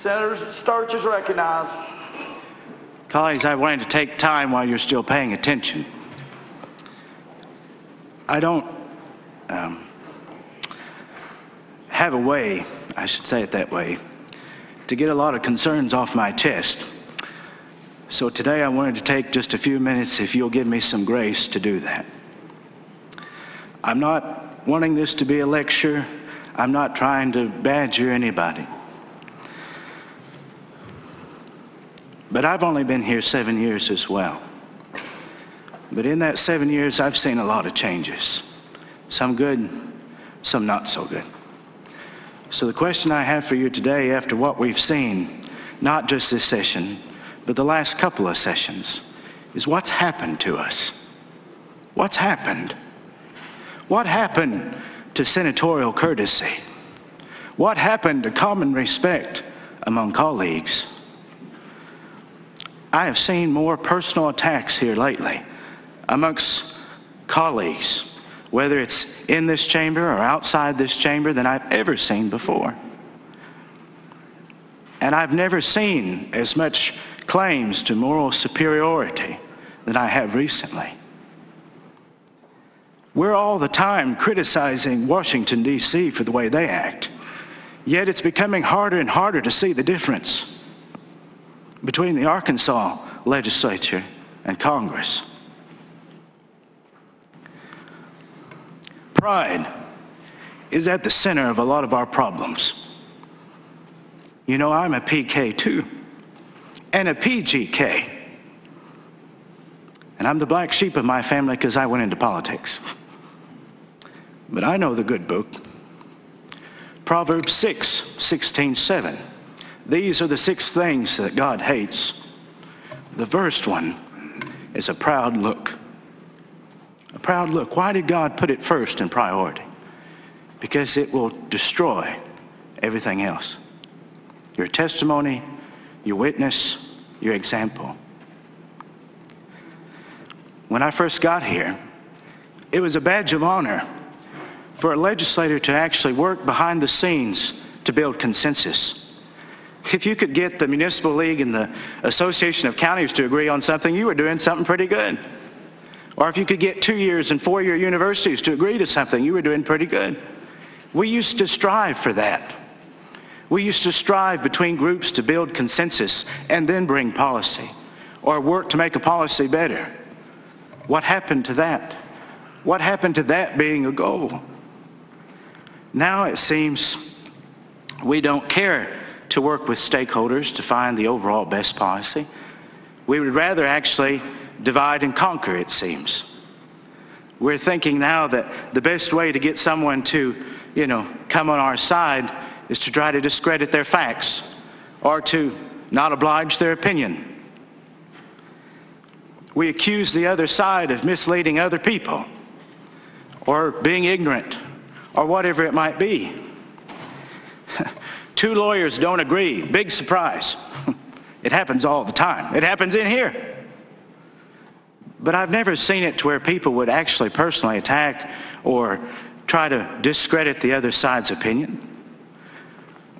Senator Sturch is recognized. Colleagues, I wanted to take time while you're still paying attention. I don't have a way, I should say it that way, to get a lot of concerns off my chest. So today I wanted to take just a few minutes, if you'll give me some grace to do that. I'm not wanting this to be a lecture. I'm not trying to badger anybody. But I've only been here 7 years as well. But in that 7 years, I've seen a lot of changes. Some good, some not so good. So the question I have for you today, after what we've seen, not just this session, but the last couple of sessions, is what's happened to us? What's happened? What happened to senatorial courtesy? What happened to common respect among colleagues? I have seen more personal attacks here lately amongst colleagues, whether it's in this chamber or outside this chamber, than I've ever seen before. And I've never seen as much claims to moral superiority than I have recently. We're all the time criticizing Washington, D.C. for the way they act, yet it's becoming harder and harder to see the difference between the Arkansas legislature and Congress. Pride is at the center of a lot of our problems. You know, I'm a PK too, and a PGK. And I'm the black sheep of my family because I went into politics. But I know the good book. Proverbs 6:16-7. These are the 6 things that God hates. The first one is a proud look. A proud look. Why did God put it first in priority? Because it will destroy everything else. Your testimony, your witness, your example. When I first got here, it was a badge of honor for a legislator to actually work behind the scenes to build consensus. If you could get the Municipal League and the Association of Counties to agree on something, you were doing something pretty good. Or if you could get 2-year and 4-year universities to agree to something, you were doing pretty good. We used to strive for that. We used to strive between groups to build consensus and then bring policy, or work to make a policy better. What happened to that? What happened to that being a goal? Now it seems we don't care to work with stakeholders to find the overall best policy. We would rather actually divide and conquer, it seems. We're thinking now that the best way to get someone to, come on our side is to try to discredit their facts or to not oblige their opinion. We accuse the other side of misleading other people or being ignorant or whatever it might be. 2 lawyers don't agree. Big surprise. It happens all the time. It happens in here. But I've never seen it to where people would actually personally attack or try to discredit the other side's opinion.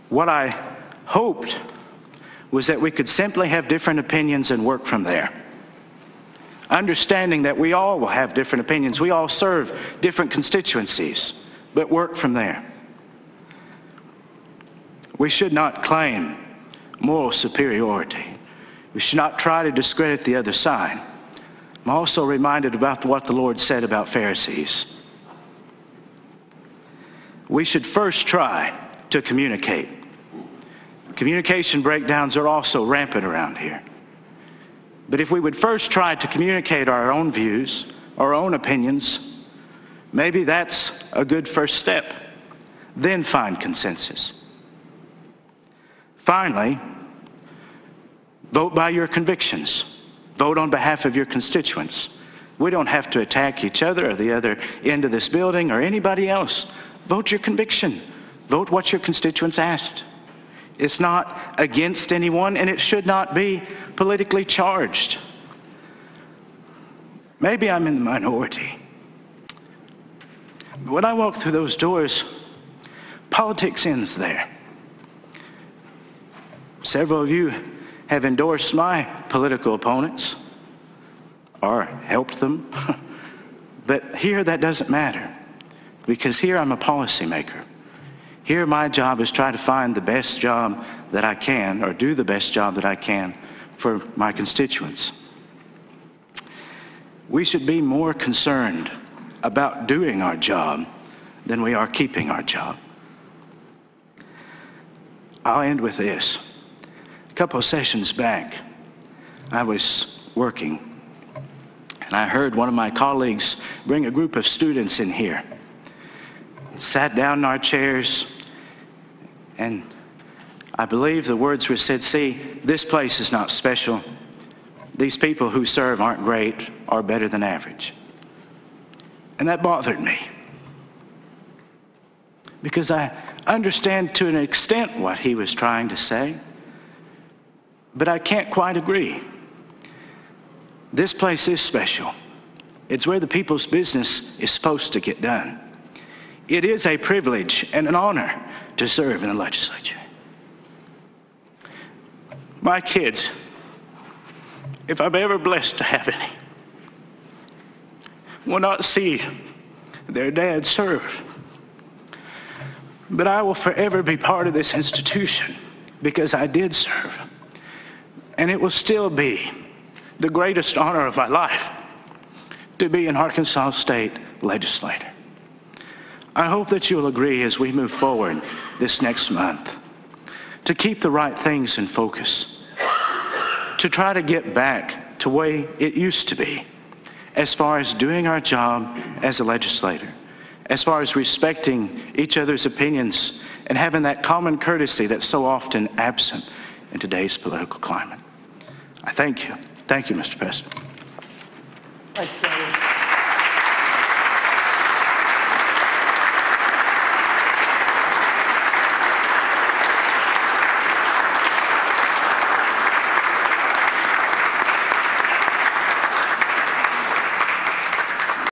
What I hoped was that we could simply have different opinions and work from there. Understanding that we all will have different opinions. We all serve different constituencies, but work from there. We should not claim moral superiority. We should not try to discredit the other side. I'm also reminded about what the Lord said about Pharisees. We should first try to communicate. Communication breakdowns are also rampant around here. But if we would first try to communicate our own views, our own opinions, maybe that's a good first step. Then find consensus. Finally, vote by your convictions. Vote on behalf of your constituents. We don't have to attack each other or the other end of this building or anybody else. Vote your conviction. Vote what your constituents asked. It's not against anyone, and it should not be politically charged. Maybe I'm in the minority. But when I walk through those doors, politics ends there. Several of you have endorsed my political opponents or helped them. But here that doesn't matter, because here I'm a policymaker. Here my job is try to find the best job that I can, or do the best job that I can for my constituents. We should be more concerned about doing our job than we are keeping our job. I'll end with this. A couple of sessions back, I was working, and I heard one of my colleagues bring a group of students in here, sat down in our chairs, and I believe the words were said, "See, this place is not special. These people who serve aren't great or better than average." And that bothered me, because I understand to an extent what he was trying to say, but I can't quite agree. This place is special. It's where the people's business is supposed to get done. It is a privilege and an honor to serve in the legislature. My kids, if I'm ever blessed to have any, will not see their dad serve. But I will forever be part of this institution because I did serve. And it will still be the greatest honor of my life to be an Arkansas State legislator. I hope that you'll agree as we move forward this next month to keep the right things in focus, to try to get back to the way it used to be as far as doing our job as a legislator, as far as respecting each other's opinions and having that common courtesy that's so often absent in today's political climate. I thank you. Thank you, Mr. President. Thanks, Senator.